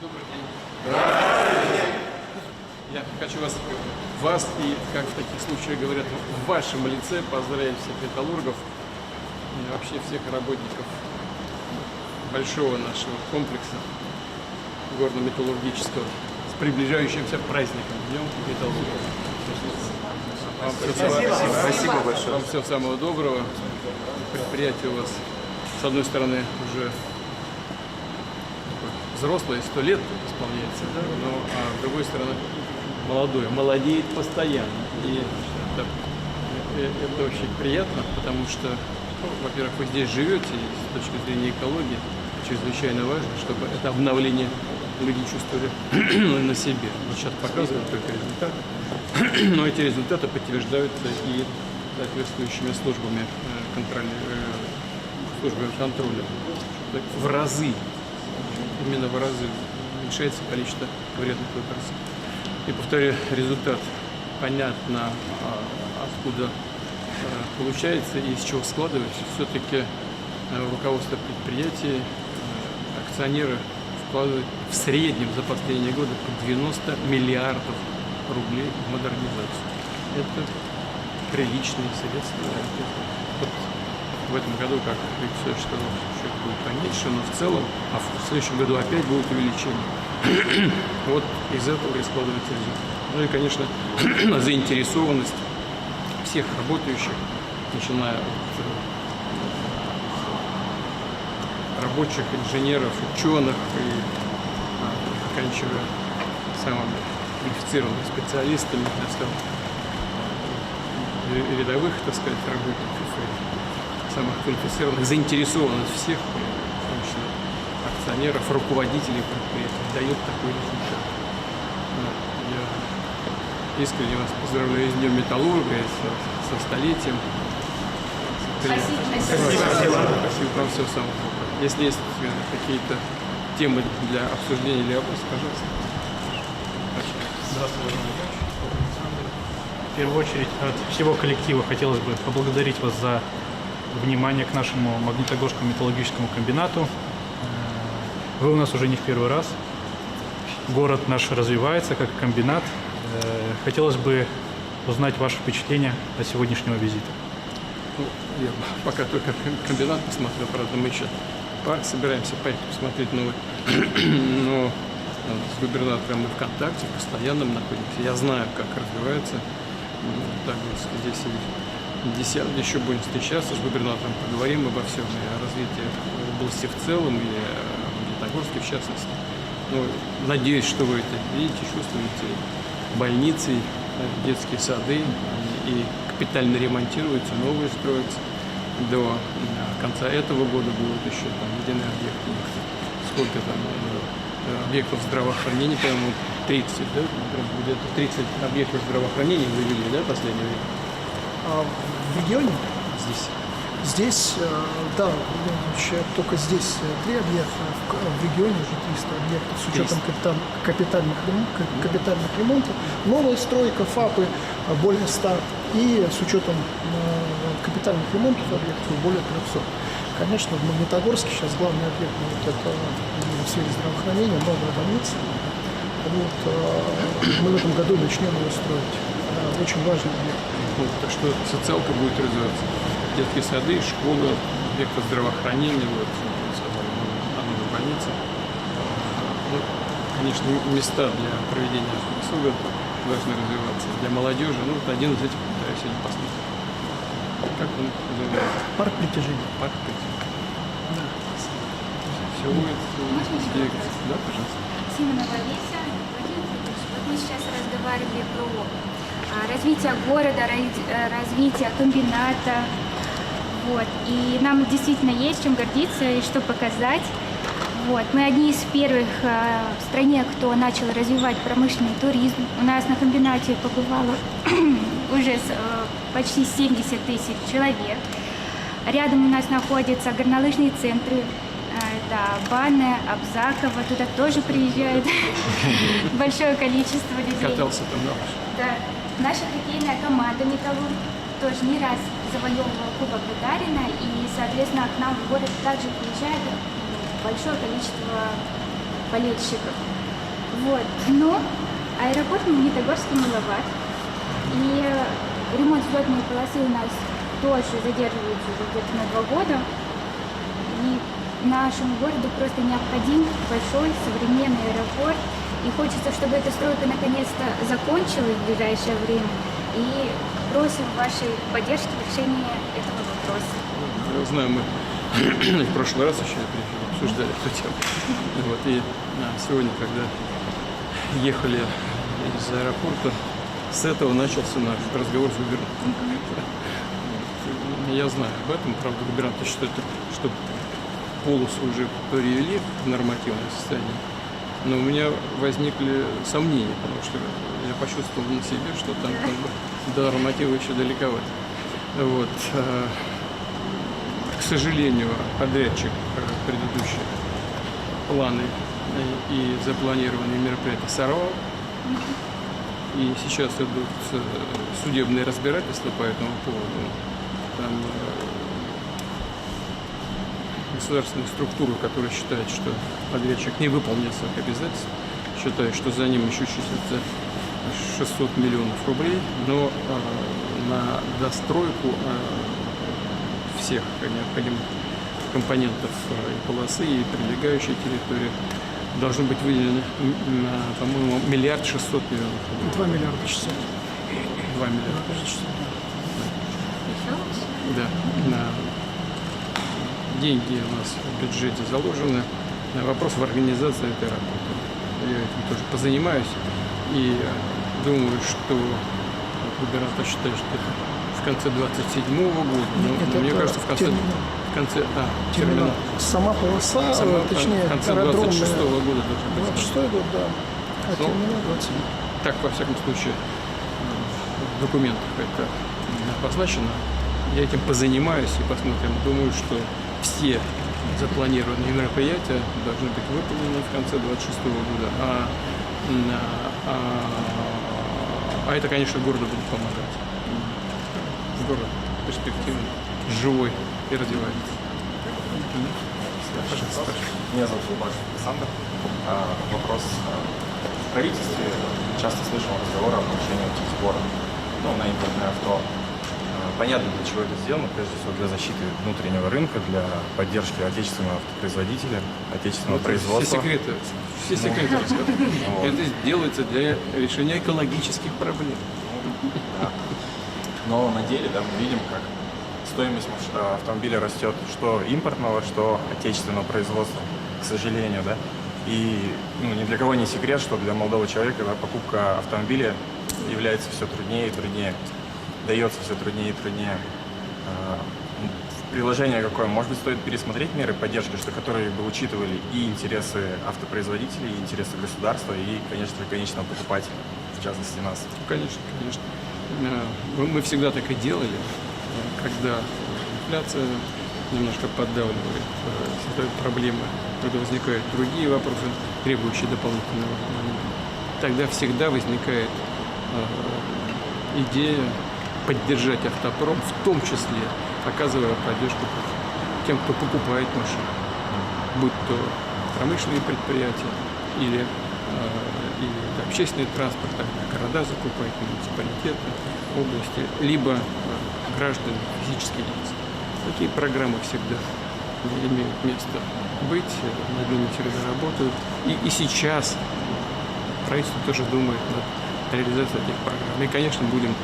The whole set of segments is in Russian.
Добрый день. Здравствуйте. Я хочу вас и, как в таких случаях говорят, в вашем лице поздравить всех металлургов и вообще всех работников большого нашего комплекса горно-металлургического с приближающимся праздником, Днем металлургов. Спасибо большое. Вам всего самого доброго. Предприятие у вас, с одной стороны, уже взрослое, 100 лет исполняется, да? Но, а с другой стороны, молодое, молодеет постоянно. И это очень приятно, потому что, ну, во-первых, вы здесь живете, и с точки зрения экологии чрезвычайно важно, чтобы это обновление люди чувствовали на себе. Вот сейчас показывают только результаты, но эти результаты подтверждаются и соответствующими службами контроля. В разы, именно в разы уменьшается количество вредных выбросов. И повторяю, результат понятно, откуда получается и из чего складывается. Все-таки руководство предприятия, акционеры вкладывают в среднем за последние годы по 90 миллиардов рублей в модернизацию. Это приличные средства. Вот в этом году, как Виктор Алексеевич сказал, чуть будет поменьше, но в целом, а в следующем году опять будет увеличение. Вот из этого и складывается результат. Ну и, конечно, заинтересованность всех работающих, начиная от рабочих, инженеров, ученых и заканчивая самыми квалифицированными специалистами, так сказать, рядовых, так сказать, работников и самых квалифицированных, заинтересованность всех, в том числе акционеров, руководителей предприятий, дает такой результат. Я искренне вас поздравляю с Днем металлурга и со столетием. Спасибо. Спасибо вам, всего самого доброго. Если есть какие-то темы для обсуждения или вопросов, пожалуйста. Здравствуйте, Александр. В первую очередь от всего коллектива хотелось бы поблагодарить вас за внимание к нашему Магнитогорскому металлургическому комбинату. Вы у нас уже не в первый раз. Город наш развивается как комбинат. Хотелось бы узнать ваши впечатления от сегодняшнего визита. Ну, я пока только комбинат посмотрел, правда, мы еще собираемся поехать посмотреть новый. Но с губернатором мы в контакте, в постоянном находимся. Я знаю, как развивается Магнитогорск. Здесь еще будем встречаться с губернатором, поговорим обо всем, и о развитии области в целом, и о Магнитогорске в частности. Ну, надеюсь, что вы это видите, чувствуете. Больницы, детские сады и капитально ремонтируются, новые строятся. До конца этого года будут еще там введены объекты. Сколько там объектов здравоохранения, по-моему, 30, да? Где-то 30 объектов здравоохранения вывели, да, в последнее время? В регионе? Здесь. Здесь, да, только здесь 3 объекта, в регионе уже 300 объектов с учетом капитальных ремонтов. Новая стройка, ФАПы более 100 и с учетом капитальных ремонтов объектов более 300. Конечно, в Магнитогорске сейчас главный объект вот это в сфере здравоохранения, новая больница. Вот, мы в этом году начнем ее строить. Очень важный объект. Вот, так что социалка будет развиваться. Детские сады, школы, объекты здравоохранения, вот, о новой больнице. Ну, конечно, места для проведения досуга должны развиваться. Для молодежи, ну, вот один из этих, да, я сегодня посмотрел. Как он называется? Парк притяжения. Парк притяжения. Да. Все будет. Да, пожалуйста. Симонова Леся. Владимир Петрович, вот мы сейчас разговаривали про развитие города, развитие комбината. Вот. И нам действительно есть чем гордиться и что показать. Вот. Мы одни из первых в стране, кто начал развивать промышленный туризм. У нас на комбинате побывало уже почти 70 тысяч человек. Рядом у нас находятся горнолыжные центры. Это Банная, Абзаково. Туда тоже приезжает большое количество людей. Катался там, да? Да. Наша хоккейная команда «Металлург» тоже не раз завоевывала Кубок Гагарина, и, соответственно, к нам в город также приезжает большое количество болельщиков. Вот. Но аэропорт в Магнитогорске маловат. И ремонт взлетной полосы у нас тоже задерживается уже где-то на 2 года. И нашему городу просто необходим большой современный аэропорт. И хочется, чтобы эта стройка наконец-то закончилась в ближайшее время. И просим вашей поддержки в решении этого вопроса. Я знаю, мы в прошлый раз еще обсуждали эту тему. Вот, и сегодня, когда ехали из аэропорта, с этого начался наш разговор с губернатором. Я знаю об этом, правда, губернатор считает, что полосу уже привели в нормативное состояние. Но у меня возникли сомнения, потому что я почувствовал на себе, что там до норматива еще далековато. Вот. К сожалению, подрядчик предыдущие планы и запланированные мероприятия сорвал. И сейчас идут судебные разбирательства по этому поводу. Там государственные структуры, которые считают, что подрядчик не выполнил своих обязательств, считают, что за ним еще числится 600 миллионов рублей, но на достройку всех необходимых компонентов и полосы, и прилегающей территории должно быть выделено, по-моему, 1 600 000 000 рублей. 2 миллиарда 600. 2 миллиарда. Еще лучше? Да. Деньги у нас в бюджете заложены. Вопрос в организации этой работы. Я этим тоже позанимаюсь. И думаю, что губернатор считает, что это в конце 27-го года. Но мне кажется, в конце терминал. Сама полоса, Сама, точнее, в конце аэродромная. 26-го года должен быть. 26-й год, да. А Ну, терминал 27. Так, во всяком случае, в документах это обозначено. Я этим позанимаюсь и посмотрим. Думаю, что все запланированные мероприятия должны быть выполнены в конце 26-го года. А это, конечно, городу будет помогать. Город перспективный, живой и развивается. Да, пожалуйста. Меня зовут Лубашев Александр. Вопрос. В правительстве часто слышал разговоры о повышении сбора на импортное авто. Понятно, для чего это сделано, прежде всего для защиты внутреннего рынка, для поддержки отечественного автопроизводителя, отечественного производства. Все секреты рассказывают. Это делается для решения экологических проблем. Но на деле, да, мы видим, как стоимость автомобиля растет, что импортного, что отечественного производства, к сожалению, да. И ни для кого не секрет, что для молодого человека, да, покупка автомобиля является все труднее и труднее, дается все труднее и труднее. Приложение какое? Может быть, стоит пересмотреть меры поддержки, которые бы учитывали и интересы автопроизводителей, и интересы государства, и, конечно, конечного покупателя, в частности нас. Конечно, конечно. Мы всегда так и делали, когда инфляция немножко поддавливает, создает проблемы, когда возникают другие вопросы, требующие дополнительного внимания. Тогда всегда возникает идея поддержать автопром, в том числе оказывая поддержку тем, кто покупает машины, будь то промышленные предприятия или общественный транспорт, города закупают, муниципалитеты, области, либо граждане, физические лица. Такие программы всегда имеют место быть, над ними всегда работают. И сейчас правительство тоже думает над реализацией этих программ. И, конечно, будем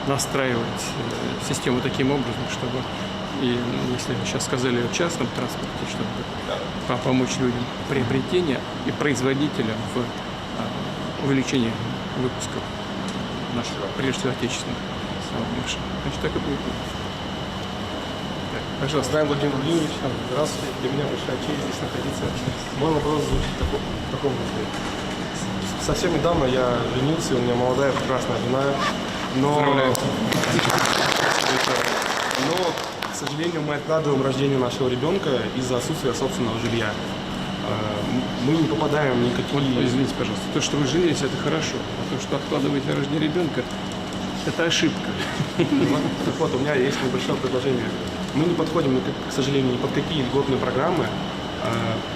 настраивать систему таким образом, чтобы, и если вы сейчас сказали о частном транспорте, чтобы помочь людям в приобретении и производителям в увеличении выпусков наших, прежде всего, отечественных машин. Значит, так и будет. Так, пожалуйста. Здравия, Владимир Владимирович. Здравствуйте. Для меня большая честь здесь находиться. Мой вопрос звучит в таком виде. Совсем недавно я женился, у меня молодая прекрасная жена. Но, к сожалению, мы откладываем рождение нашего ребенка из-за отсутствия собственного жилья. Мы не попадаем в никакие... Извините, пожалуйста, то, что вы женились, это хорошо. А то, что откладываете рождение ребенка, это ошибка. Так вот, у меня есть небольшое предложение. Мы не подходим, к сожалению, ни под какие льготные программы.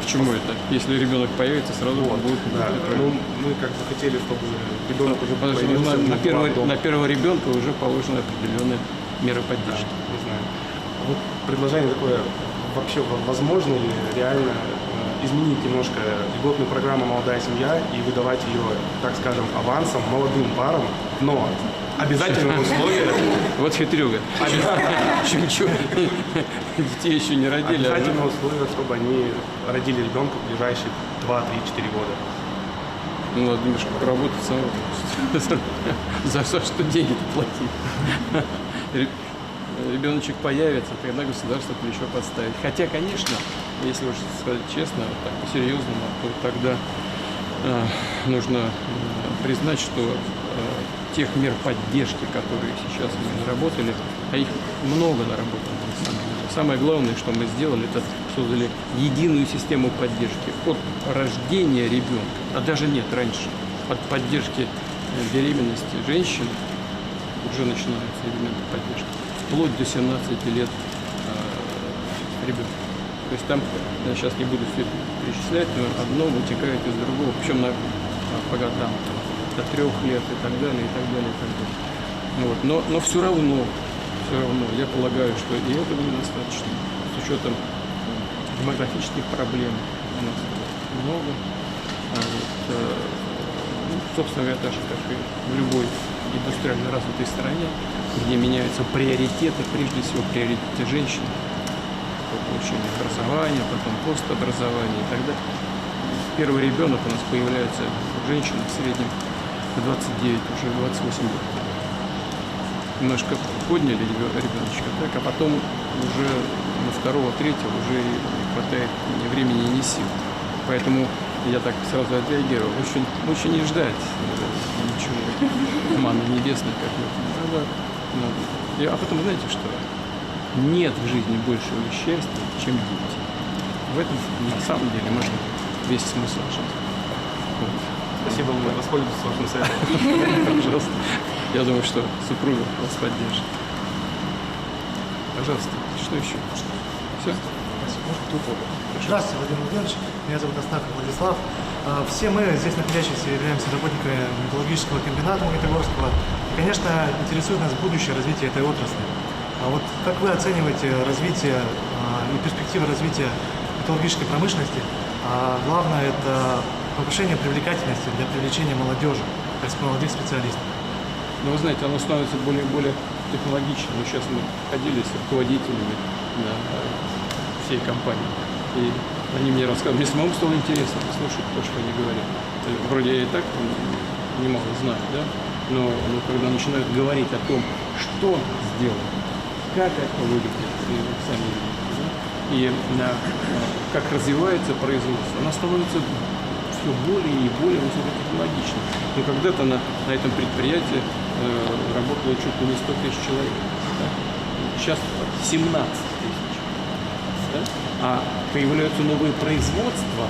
Почему это? Если ребенок появится, сразу будет. Да, ну, мы как бы хотели, чтобы ребенок уже Подожди, появился. на первого ребенка уже положены определенные меры поддержки. Не знаю. Вот предложение такое, вообще возможно ли реально изменить немножко льготную программу «Молодая семья» и выдавать ее, так скажем, авансом молодым парам, но обязательное условие, Вот хитрюга. Еще ничего. Детей еще не родили. обязательное условие, чтобы они родили ребенка в ближайшие 2, 3, 4 года. Ну, надо немножко поработать самому. За что деньги-то платить? Ребеночек появится, тогда государство плечо подставит. Хотя, конечно, если уж сказать честно, так по-серьезному, то тогда нужно признать, что тех мер поддержки, которые сейчас мы наработали, а их много наработано, на самом деле. Самое главное, что мы сделали, это создали единую систему поддержки от рождения ребенка, а даже нет, раньше, от поддержки беременности женщин уже начинаются элементы поддержки, вплоть до 17 лет ребенка. То есть там, я сейчас не буду все это перечислять, но одно вытекает из другого, причем по годам, до 3 лет и так далее, и так далее, и так далее. Вот. Но все равно, я полагаю, что и этого недостаточно, с учетом демографических проблем у нас много. Собственно говоря, так же, как и в любой индустриально развитой стране, где меняются приоритеты, прежде всего приоритеты женщин, по получению образования, потом постобразования и так далее. Первый ребенок у нас появляется у женщин в среднем в 29, уже 28 лет. Немножко подняли ребеночка, так, а потом уже на второго, третьего уже не хватает ни времени, ни сил. Поэтому я так сразу отреагировал. Лучше не ждать ничего, манны небесной, как это. А потом, знаете что? Нет в жизни большего счастья, чем дети. В этом, на самом деле, можно весь смысл жизни. Вот. Спасибо, мы воспользуемся вашим советом. Пожалуйста. Я думаю, что супруга вас поддержит. Пожалуйста, что еще? Все? Здравствуйте, Владимир Владимирович. Меня зовут Астахов Владислав. Все мы, здесь находящиеся, являемся работниками металлургического комбината Магнитогорского. И, конечно, интересует нас будущее развитие этой отрасли. А вот как вы оцениваете развитие и перспективы развития металлургической промышленности? Главное – это повышение привлекательности для привлечения молодежи, то есть молодых специалистов. Но вы знаете, оно становится более и более технологичным. Сейчас мы ходили с руководителями всей компании, и они мне рассказывали. Мне самому стало интересно послушать то, что они говорят. Вроде я и так немало знаю, да? Но когда начинают говорить о том, что сделано, как это выглядит, и вы сами видите, да? И как развивается производство, оно становится все более и более высокотехнологичным. Но когда-то на этом предприятии работало чуть ли не 100 тысяч человек. Да? Сейчас 17 тысяч. Да? А появляются новые производства,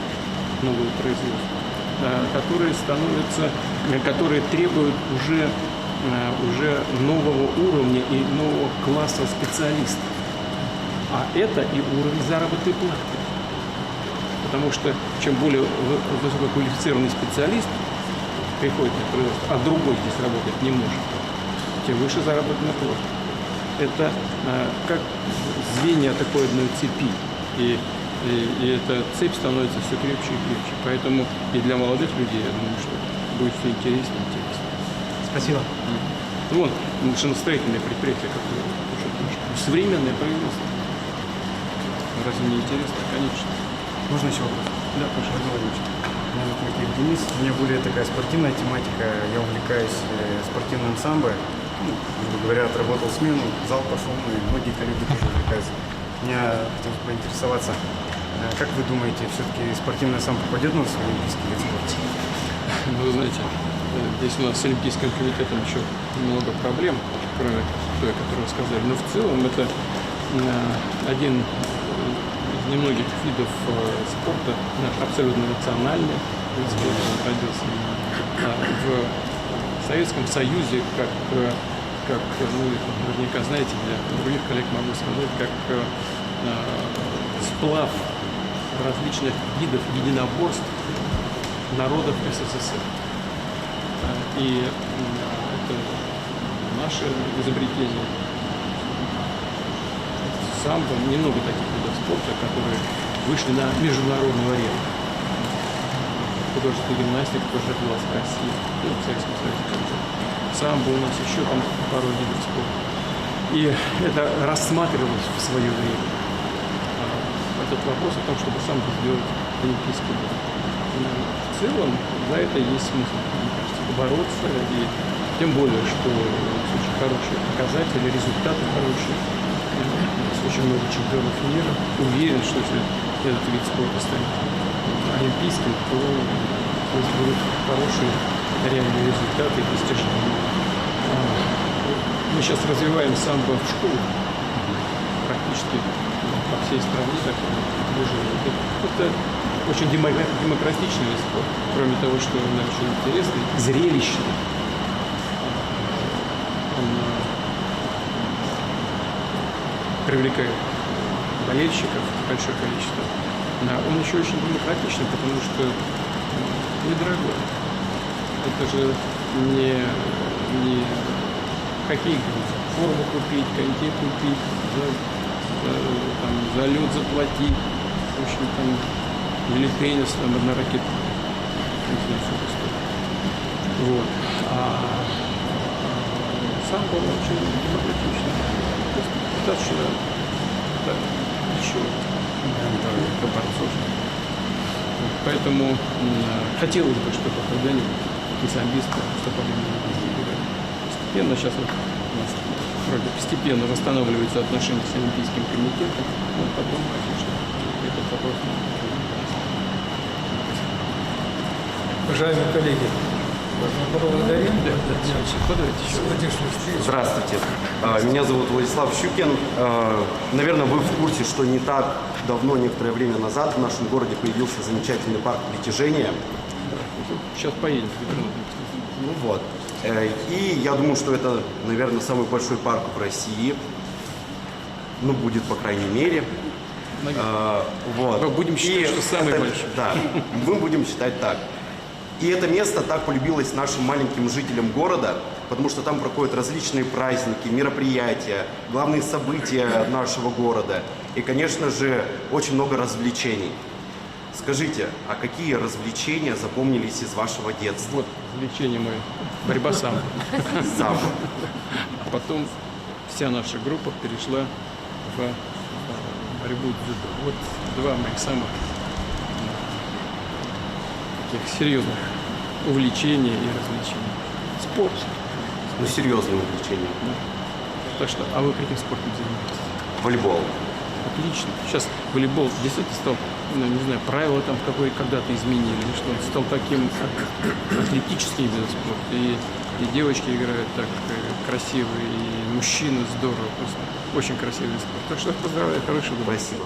которые требуют уже нового уровня и нового класса специалистов. А это и уровень заработной платы. Потому что чем более высококвалифицированный специалист приходит на производство, а другой здесь работать не может, тем выше заработная плата. Это как звенья такой одной цепи. И эта цепь становится все крепче и крепче. Поэтому и для молодых людей, я думаю, что будет все интереснее и интереснее. Спасибо. Вон, машиностроительное предприятие какое-то. Современное производство. Разве не интересно? Конечно. Можно еще вопрос? Да, пожалуйста. Меня зовут Макеев Денис. У меня более такая спортивная тематика. Я увлекаюсь спортивным самбо. Грубо говоря, отработал смену, в зал пошел, и многие коллеги тоже увлекаются. Меня хотелось поинтересоваться, как вы думаете, все-таки спортивное самбо попадет на свой олимпийский вид спорта? Ну, вы знаете, здесь у нас с Олимпийским комитетом еще много проблем, кроме той, о которой вы сказали. Но в целом это один из немногих видов спорта, абсолютно национальный вид спорта, он родился в Советском Союзе, как вы наверняка знаете, для других коллег могу сказать, как сплав различных видов единоборств народов СССР. И это наше изобретение. Самбо, немного таких видов спорта, которые вышли на международную арену. Художественная гимнастика тоже родилась в России, ну, в Советском Союзе. Самбо у нас еще там пару видов спорта. И это рассматривалось в свое время. Этот вопрос о том, чтобы самбо сделать олимпийским. В целом за это есть смысл, мне кажется, бороться. И тем более, что очень хорошие показатели, результаты хорошие. Очень много чемпионов мира. Уверен, что если этот вид спорта станет олимпийским, то будут хорошие реальные результаты и достижения. Мы сейчас развиваем самбо в школах. Практически по всей стране так движение. Это очень демократичный вид спорта. Кроме того, что он очень интересный, зрелищный. Он привлекает болельщиков большое количество. Он еще очень демократичный, потому что недорогой. Это же не хоккей, форму купить, коньки купить, за лед заплатить, в общем, там, или теннис, там, одна ракета. Вот. Сам был очень демократичный. Достаточно еще борцов. Поэтому хотелось бы, чтобы когда-нибудь и самбисты выступали на Олимпийских играх. Постепенно сейчас вот у нас вроде постепенно восстанавливаются отношения с Олимпийским комитетом. Но потом, конечно, этот вопрос Уважаемые коллеги, благодарим сегодняшнюю встречу. Здравствуйте. Меня зовут Владислав Щукин. Наверное, вы в курсе, что не так давно, некоторое время назад, в нашем городе появился замечательный парк притяжения. Сейчас поедем. Ну вот. И я думаю, что это, наверное, самый большой парк в России. Ну, будет, по крайней мере. Вот. Мы будем считать, что самый большой. Да, мы будем считать так. И это место так полюбилось нашим маленьким жителям города, потому что там проходят различные праздники, мероприятия, главные события нашего города. И, конечно же, очень много развлечений. Скажите, а какие развлечения запомнились из вашего детства? Вот развлечение мое. Борьба самбо. Самбо. А потом вся наша группа перешла в борьбу дзюдо. Вот два моих самых таких серьезных увлечения и развлечений. Спорт. Ну, серьезное увлечение. Да. Так что, а вы каким спортом занимаетесь? Волейбол. Отлично. Сейчас волейбол действительно стал, ну, не знаю, правила там когда-то изменили, или что он стал таким атлетическим видом спорта. И девочки играют так красиво, и мужчины здорово. Просто очень красивый спорт. Так что поздравляю, хорошего года. Спасибо.